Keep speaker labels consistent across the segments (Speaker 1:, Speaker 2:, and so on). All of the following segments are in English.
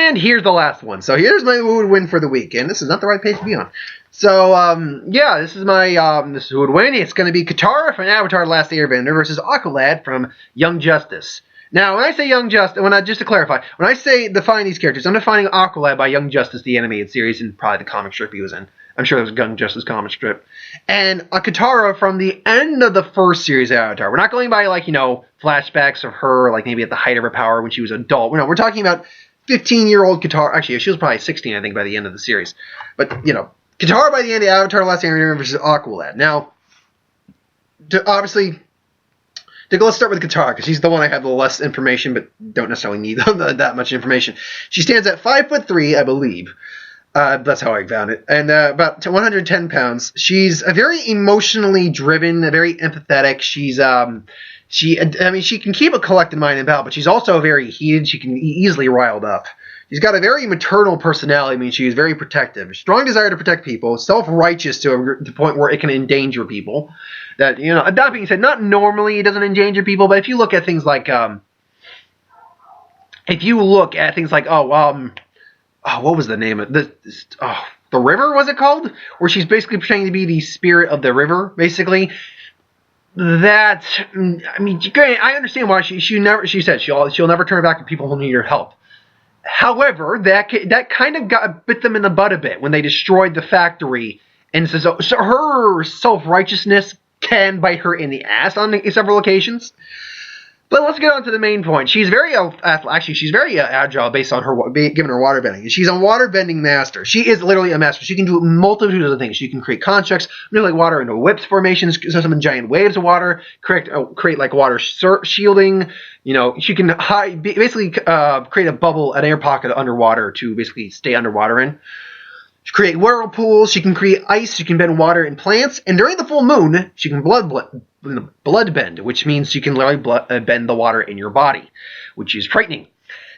Speaker 1: And here's the last one. So here's my who would win for the week. And this is not the right page to be on. So, yeah, this is my, this is who would win. It's going to be Katara from Avatar The Last Airbender versus Aqualad from Young Justice. Now, when I say Young Justice, just to clarify, when I say define these characters, I'm defining Aqualad by Young Justice, the animated series, and probably the comic strip he was in. I'm sure it was a Young Justice comic strip. And Katara from the end of the first series of Avatar. We're not going by, like, you know, flashbacks of her, like, maybe at the height of her power when she was an adult. No, we're talking about 15-year-old Katara. Actually, she was probably 16, I think, by the end of the series. But, you know, Katara by the end of Avatar The Last Airbender versus Aqualad. Now, let's start with Katara, because she's the one I have the less information, but don't necessarily need that much information. She stands at 5'3", I believe. That's how I found it. And about 110 pounds. She's a very emotionally driven, very empathetic. She's she can keep a collected mind and battle, but she's also very heated. She can be easily riled up. She's got a very maternal personality. I mean, she's very protective. Strong desire to protect people. Self-righteous to the point where it can endanger people. That, you know, that being said, not normally it doesn't endanger people, but if you look at things like, what was the name of the river, was it called? Where she's basically pretending to be the spirit of the river, basically. That, I mean, I understand why she said she'll never turn back to people who need her help. However, that kind of bit them in the butt a bit when they destroyed the factory, and so her self-righteousness can bite her in the ass on several occasions. But let's get on to the main point. She's very agile based on her given her water bending. She's a water bending master. She is literally a master. She can do multitudes of things. She can create constructs, manipulate water into whips formations, summon giant waves of water, create like water shielding. You know, she can basically create a bubble, an air pocket underwater to basically stay underwater in. She can create whirlpools. She can create ice. She can bend water in plants. And during the full moon, she can blood bend, which means you can literally bend the water in your body, which is frightening.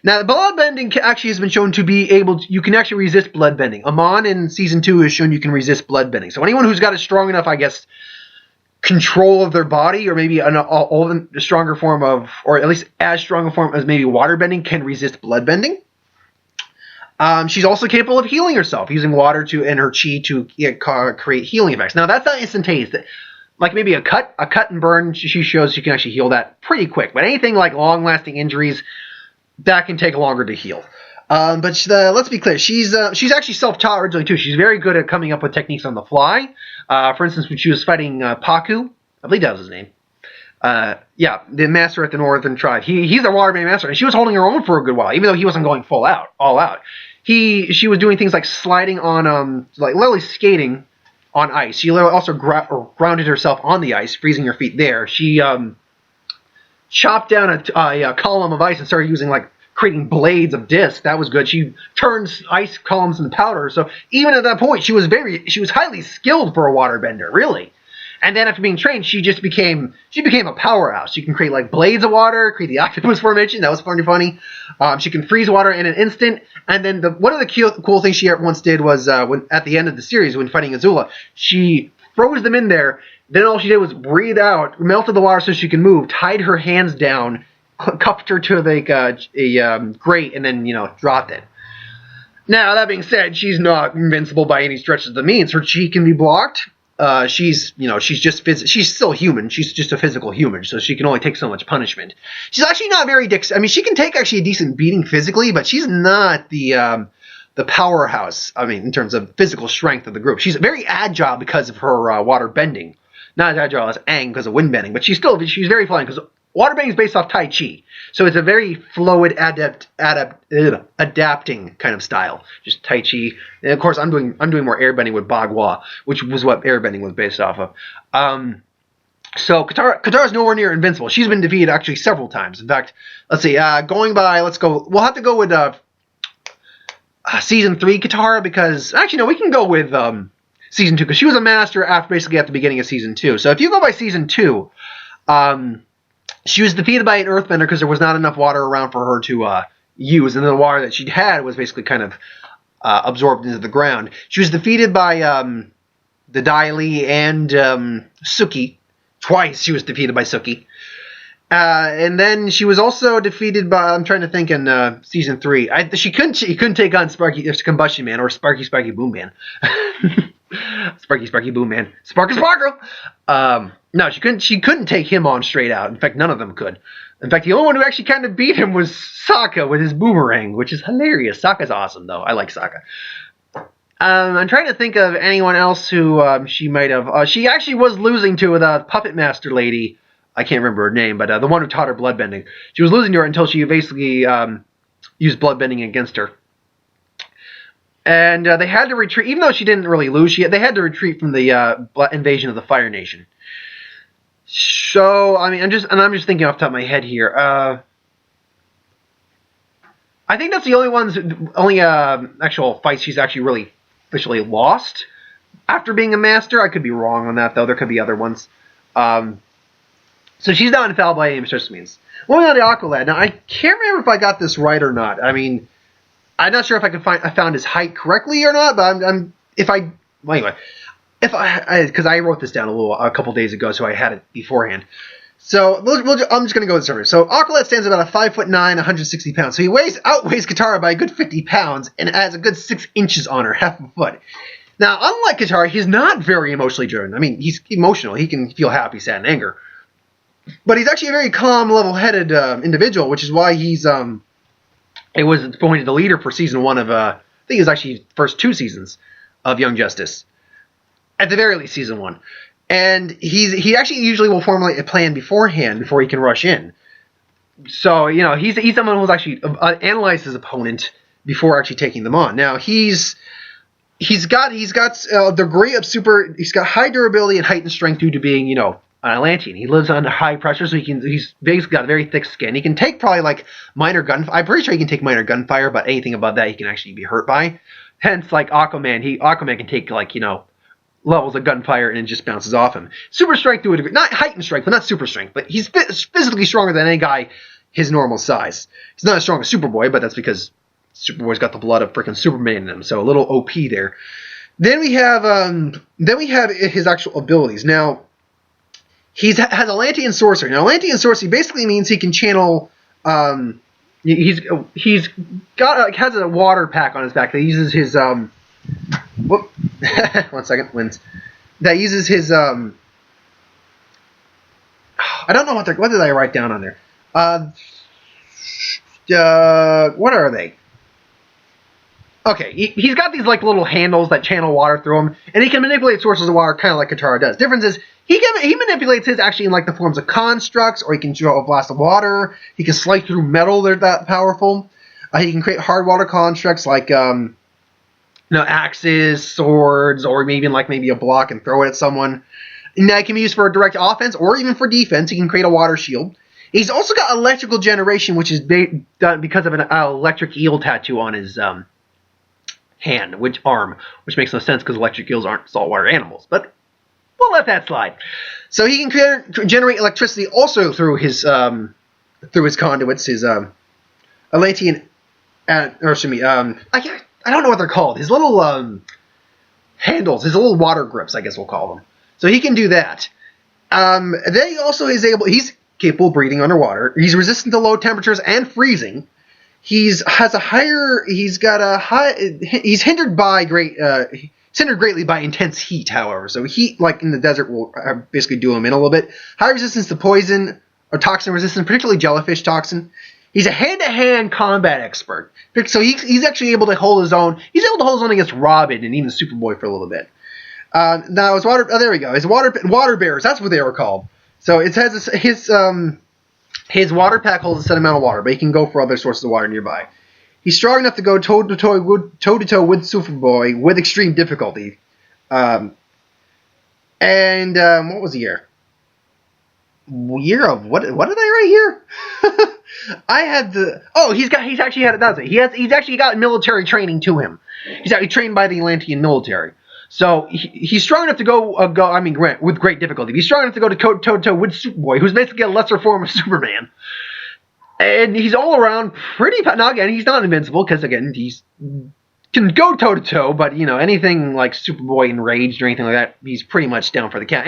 Speaker 1: Now, the blood bending actually has been shown to be you can actually resist blood bending. Amon in Season 2 has shown you can resist blood bending. So anyone who's got a strong enough, I guess, control of their body, or maybe a stronger form of, or at least as strong a form as maybe water bending, can resist blood bending. She's also capable of healing herself, using water and her chi to create healing effects. Now, that's not instantaneous. Like maybe a cut and burn, she shows you can actually heal that pretty quick. But anything like long-lasting injuries, that can take longer to heal. But let's be clear, she's actually self-taught originally too. She's very good at coming up with techniques on the fly. For instance, when she was fighting Paku, I believe that was his name. Yeah, the master at the Northern Tribe. He's a waterbending master, and she was holding her own for a good while, even though he wasn't going all out. She was doing things like sliding on, like literally skating on ice. She literally also grounded herself on the ice, freezing her feet there. She chopped down a column of ice and started using creating blades of disc. That was good. She turns ice columns into powder. So even at that point, she was highly skilled for a waterbender, really. And then after being trained, she became a powerhouse. She can create blades of water, create the octopus formation. That was funny. She can freeze water in an instant. And then one of the cool things she once did was when at the end of the series when fighting Azula, she froze them in there. Then all she did was breathe out, melted the water so she could move, tied her hands down, cupped her to a grate, and then dropped it. Now that being said, she's not invincible by any stretch of the means. Her chi can be blocked. She's still human. She's just a physical human, so she can only take so much punishment. She's actually not very she can take actually a decent beating physically, but she's not the powerhouse. I mean, in terms of physical strength of the group, she's very agile because of her water bending. Not as agile as Aang because of wind bending, but she's very flying because water bending is based off Tai Chi, so it's a very fluid, adapting kind of style. Just Tai Chi, and of course, I'm doing more airbending with Bagua, which was what airbending was based off of. So Katara's nowhere near invincible. She's been defeated actually several times. In fact, let's see. We'll have to go with Season 3 Katara, because actually no, we can go with Season 2 because she was a master basically at the beginning of Season 2. So if you go by Season 2, she was defeated by an earthbender because there was not enough water around for her to use, and the water that she had was basically kind of absorbed into the ground. She was defeated by the Dai Li and Suki. Twice she was defeated by Suki. And then she was also defeated by, I'm trying to think, in season 3. She couldn't take on Combustion Man or Sparky Boom Man. Sparky Boom Man. Sparkle! No, she couldn't take him on straight out. In fact, none of them could. In fact, the only one who actually kind of beat him was Sokka with his boomerang, which is hilarious. Sokka's awesome, though. I like Sokka. I'm trying to think of anyone else who she might have. She actually was losing to the Puppet Master lady. I can't remember her name, but the one who taught her bloodbending. She was losing to her until she basically used bloodbending against her. And they had to retreat, even though she didn't really lose. They had to retreat from the invasion of the Fire Nation. So, I mean, I'm just thinking off the top of my head here. I think that's the only actual fights she's actually really officially lost after being a master. I could be wrong on that, though. There could be other ones. So she's not infallible by any stretch of means. Moving on to Aqualad. Now, I can't remember if I got this right or not. I mean, I'm not sure if I found his height correctly or not, but because I wrote this down a couple days ago, so I had it beforehand. So I'm just going to go with the surface. So Aqualad stands about a 5'9", 160 pounds. So he outweighs Katara by a good 50 pounds and adds a good 6 inches on her, half a foot. Now, unlike Katara, he's not very emotionally driven. I mean, he's emotional. He can feel happy, sad, and anger. But he's actually a very calm, level-headed individual, which is why it was appointed the leader for season 1 of, I think it was actually the first 2 seasons of Young Justice. At the very least, season 1. And he actually usually will formulate a plan beforehand before he can rush in. So, he's someone who's actually analyzed his opponent before actually taking them on. Now, he's got degree of he's got high durability and heightened strength due to being, an Atlantean. He lives under high pressure, so he's basically got a very thick skin. He can take probably like minor I'm pretty sure he can take minor gunfire, but anything above that he can actually be hurt by. Hence, like Aquaman can take levels of gunfire and it just bounces off him. Super strength to a degree, not heightened strength, but not super strength. But he's physically stronger than any guy his normal size. He's not as strong as Superboy, but that's because Superboy's got the blood of freaking Superman in him, so a little OP there. Then we have his actual abilities. Now, has Atlantean Sorcery. Now, Atlantean Sorcery basically means he can channel. He's has a water pack on his back that uses his Whoop. 1 second. Wins. That uses his I don't know what did I write down on there. What are they? Okay, he's got these like little handles that channel water through him, and he can manipulate sources of water kind of like Katara does. Difference is he manipulates his actually in like the forms of constructs, or he can draw a blast of water. He can slice through metal. They're that powerful. He can create hard water constructs like axes, swords, or maybe a block and throw it at someone. And that can be used for direct offense or even for defense. He can create a water shield. He's also got electrical generation, which is done because of an electric eel tattoo on his arm, which makes no sense because electric eels aren't saltwater animals. But we'll let that slide. So he can generate electricity also through his conduits, his Atlantean, I don't know what they're called. His little handles, his little water grips, I guess we'll call them. So he can do that. Then he also he's capable of breathing underwater. He's resistant to low temperatures and freezing. He's hindered greatly by intense heat, however. So heat, like in the desert, will basically do him in a little bit. High resistance to poison or toxin resistance, particularly jellyfish toxin. He's a hand-to-hand combat expert. So he's actually able to hold his own. He's able to hold his own against Robin and even Superboy for a little bit. Now his water. Oh, there we go. His water bearers. That's what they were called. So it has his water pack holds a set amount of water, but he can go for other sources of water nearby. He's strong enough to go toe-to-toe with Superboy with extreme difficulty. What was the year? Year of what did I write here? I had he's actually had it. He's actually got military training to him. He's actually trained by the Atlantean military. So he's strong enough to go with great difficulty. He's strong enough to go toe-to-toe with Superboy, who's basically a lesser form of Superman. And he's all around pretty. Now again, he's not invincible because again he's can go toe-to-toe, but, anything like Superboy enraged or anything like that, he's pretty much down for the count.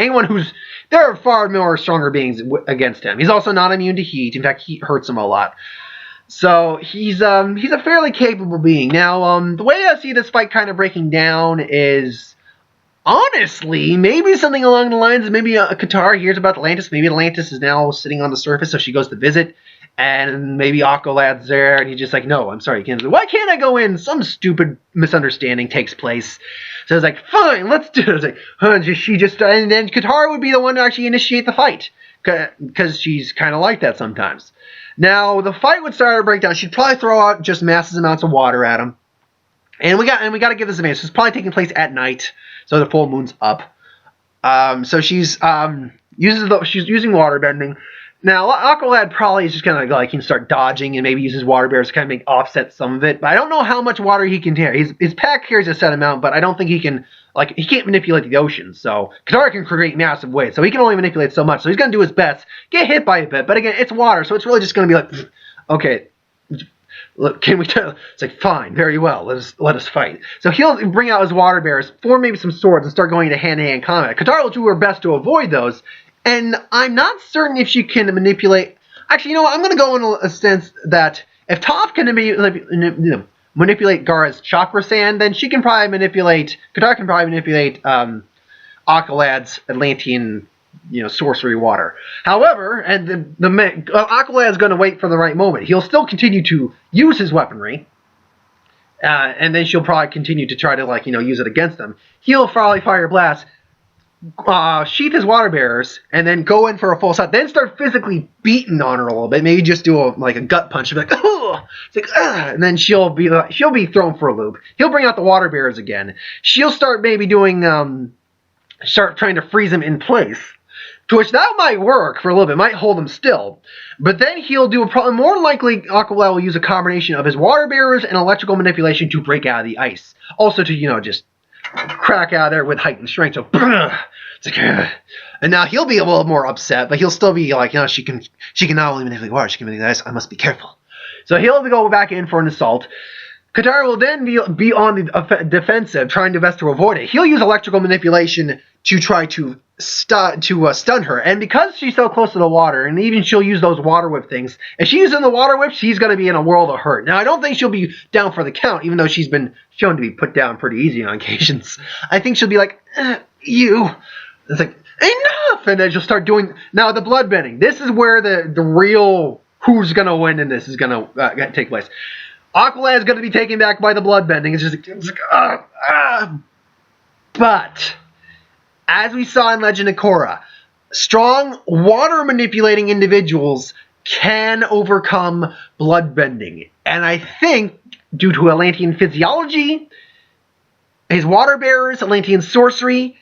Speaker 1: There are far more stronger beings against him. He's also not immune to heat. In fact, heat hurts him a lot. So he's a fairly capable being. Now, the way I see this fight kind of breaking down is, honestly, maybe something along the lines of maybe Katara hears about Atlantis. Maybe Atlantis is now sitting on the surface, so she goes to visit. And maybe Aqualad's there, and he's just like, no, I'm sorry, you can't. Why can't I go in? Some stupid misunderstanding takes place. So it's like, fine, let's do it. It's like, and then Katara would be the one to actually initiate the fight, because she's kind of like that sometimes. Now, the fight would start to break down. She'd probably throw out just massive amounts of water at him. And we got to give this advantage. It's probably taking place at night, so the full moon's up. So she's using water bending. Now, Aqualad probably is just going to like start dodging and maybe use his water bears to kind of make offset some of it. But I don't know how much water he can carry. His pack carries a set amount, but I don't think he can't manipulate the ocean. So Katara can create massive waves, so he can only manipulate so much. So he's going to do his best, get hit by a bit. But again, it's water, so it's really just going to be like, okay, look, can we tell? It's like, fine, very well, let us fight. So he'll bring out his water bears, form maybe some swords, and start going into hand-to-hand combat. Katara will do her best to avoid those. And I'm not certain if she can manipulate... Actually, I'm going to go in a sense that if Toph can manipulate Gaara's chakra sand, then she can probably manipulate... Katara can probably manipulate Aqualad's Atlantean, sorcery water. However, and Aqualad's going to wait for the right moment. He'll still continue to use his weaponry, and then she'll probably continue to try to, use it against them. He'll probably fire blasts, sheath his water bearers, and then go in for a full shot. Then start physically beating on her a little bit. Maybe just do a gut punch. Be like, oh, it's like, and then she'll be thrown for a loop. He'll bring out the water bearers again. She'll start maybe doing start trying to freeze him in place. To which that might work for a little bit, might hold him still. But then he'll do more likely Aqualad will use a combination of his water bearers and electrical manipulation to break out of the ice. Also to just crack out of there with heightened strength. So, it's like, and now he'll be a little more upset, but he'll still be like, she can not only manipulate water, she can manipulate ice. I must be careful. So he'll go back in for an assault. Katara will then be on the defensive, trying to best to avoid it. He'll use electrical manipulation to try to stun her. And because she's so close to the water, and even she'll use those water whip things, if she's using the water whip, she's going to be in a world of hurt. Now, I don't think she'll be down for the count, even though she's been shown to be put down pretty easy on occasions. I think she'll be like, you. It's like, enough! And then she'll start doing... Now, the bloodbending. This is where the real who's going to win in this is going to take place. Aqualad is going to be taken back by the bloodbending. It's like, but... as we saw in Legend of Korra, strong water-manipulating individuals can overcome bloodbending. And I think, due to Atlantean physiology, his water bearers, Atlantean sorcery,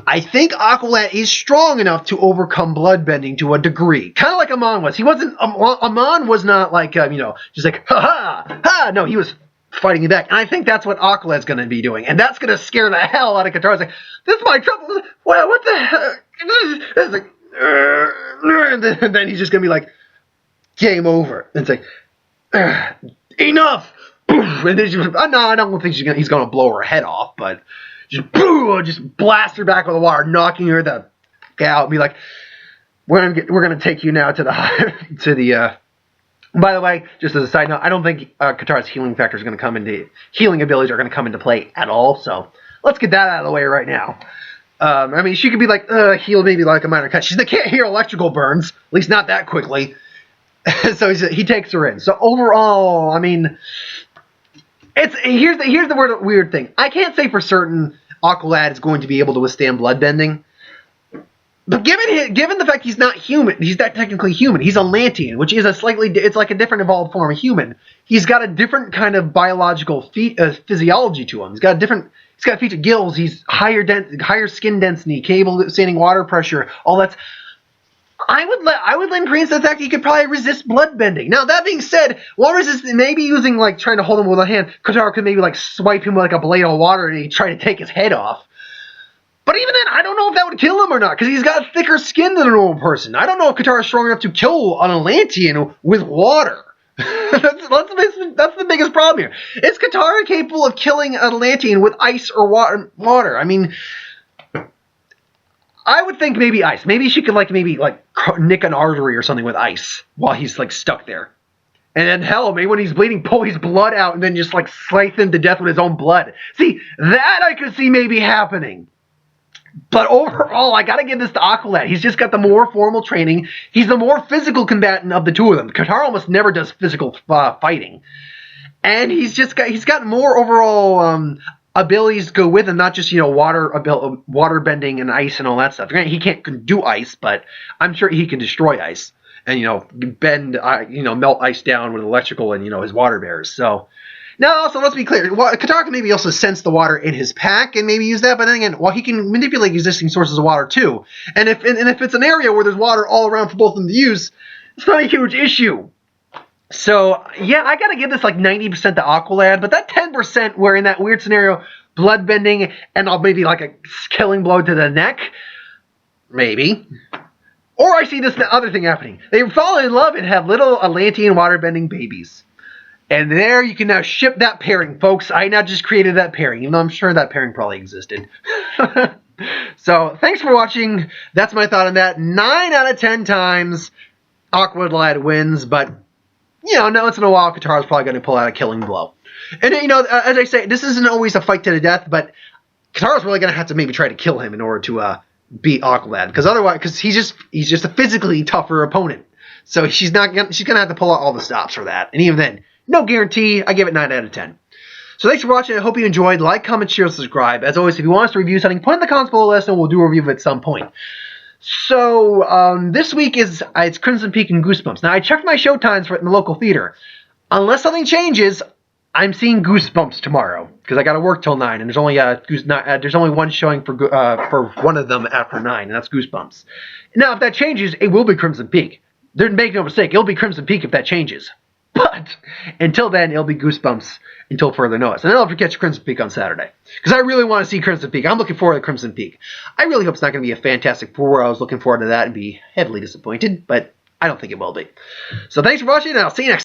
Speaker 1: I think Aqualad is strong enough to overcome bloodbending to a degree. Kind of like Amon was. Amon was not like, just like, ha-ha. No, he was fighting it back. And I think that's what Aqualad's going to be doing. And that's going to scare the hell out of Katara. It's like, this is my trouble. What the heck? It's like, and then he's just going to be like, game over. And it's like, enough. And then no, I don't think he's going to blow her head off, but just blast her back with the water, knocking her the out, and be like, we're going to take you now to the by the way, just as a side note, I don't think Katara's healing abilities are going to come into play at all. So let's get that out of the way right now. She could be like heal maybe like a minor cut. She can't heal electrical burns, at least not that quickly. So he takes her in. So overall, here's the weird thing. I can't say for certain Aqualad is going to be able to withstand bloodbending. But given the fact he's not human, he's not technically human. He's Atlantean, which is it's like a different evolved form of human. He's got a different kind of biological physiology to him. He's got feet of gills. He's higher skin density, capable of withstanding water pressure. All that's. I would lend credence to the fact he could probably resist bloodbending. Now that being said, water resistance, maybe using trying to hold him with a hand, Katara could maybe swipe him with a blade of water and he'd try to take his head off. But even then, I don't know if that would kill him or not, because he's got thicker skin than a normal person. I don't know if Katara is strong enough to kill an Atlantean with water. That's the biggest problem here. Is Katara capable of killing an Atlantean with ice or water? I mean, I would think maybe ice. Maybe she could maybe nick an artery or something with ice while he's stuck there. And then hell, maybe when he's bleeding, pull his blood out and then just slice him to death with his own blood. See, that I could see maybe happening. But overall, I gotta give this to Aqualad. He's just got the more formal training. He's the more physical combatant of the two of them. Katara almost never does physical fighting, and he's got more overall abilities to go with him. Not just water bending and ice and all that stuff. He can't do ice, but I'm sure he can destroy ice and bend melt ice down with electrical and his water bears. So. Now, also, let's be clear. Katara can maybe also sense the water in his pack and maybe use that, but then again, he can manipulate existing sources of water too. And if it's an area where there's water all around for both of them to use, it's not a huge issue. So, yeah, I gotta give this 90% to Aqualad, but that 10% where in that weird scenario, blood bending and maybe a killing blow to the neck, maybe. Or I see this other thing happening. They fall in love and have little Atlantean water-bending babies. And there you can now ship that pairing, folks. I now just created that pairing, even though I'm sure that pairing probably existed. So, thanks for watching. That's my thought on that. 9 out of 10 times, Aqualad wins, but, once in a while, Katara's probably going to pull out a killing blow. And, as I say, this isn't always a fight to the death, but Katara's really going to have to maybe try to kill him in order to beat Aqualad, because he's just a physically tougher opponent. So she's going to have to pull out all the stops for that. And even then, no guarantee. I give it 9 out of 10. So thanks for watching. I hope you enjoyed. Like, comment, share, subscribe. As always, if you want us to review something, put in the comments below, let us know. We'll do a review of it at some point. So this week it's Crimson Peak and Goosebumps. Now I checked my show times for it in the local theater. Unless something changes, I'm seeing Goosebumps tomorrow because I got to work till 9, and there's only one showing for one of them after 9, and that's Goosebumps. Now if that changes, it will be Crimson Peak. Make no mistake, it'll be Crimson Peak if that changes. But until then, it'll be Goosebumps until further notice. And then I'll have to catch Crimson Peak on Saturday. Because I really want to see Crimson Peak. I'm looking forward to Crimson Peak. I really hope it's not going to be a Fantastic Four. I was looking forward to that and be heavily disappointed. But I don't think it will be. So thanks for watching, and I'll see you next time.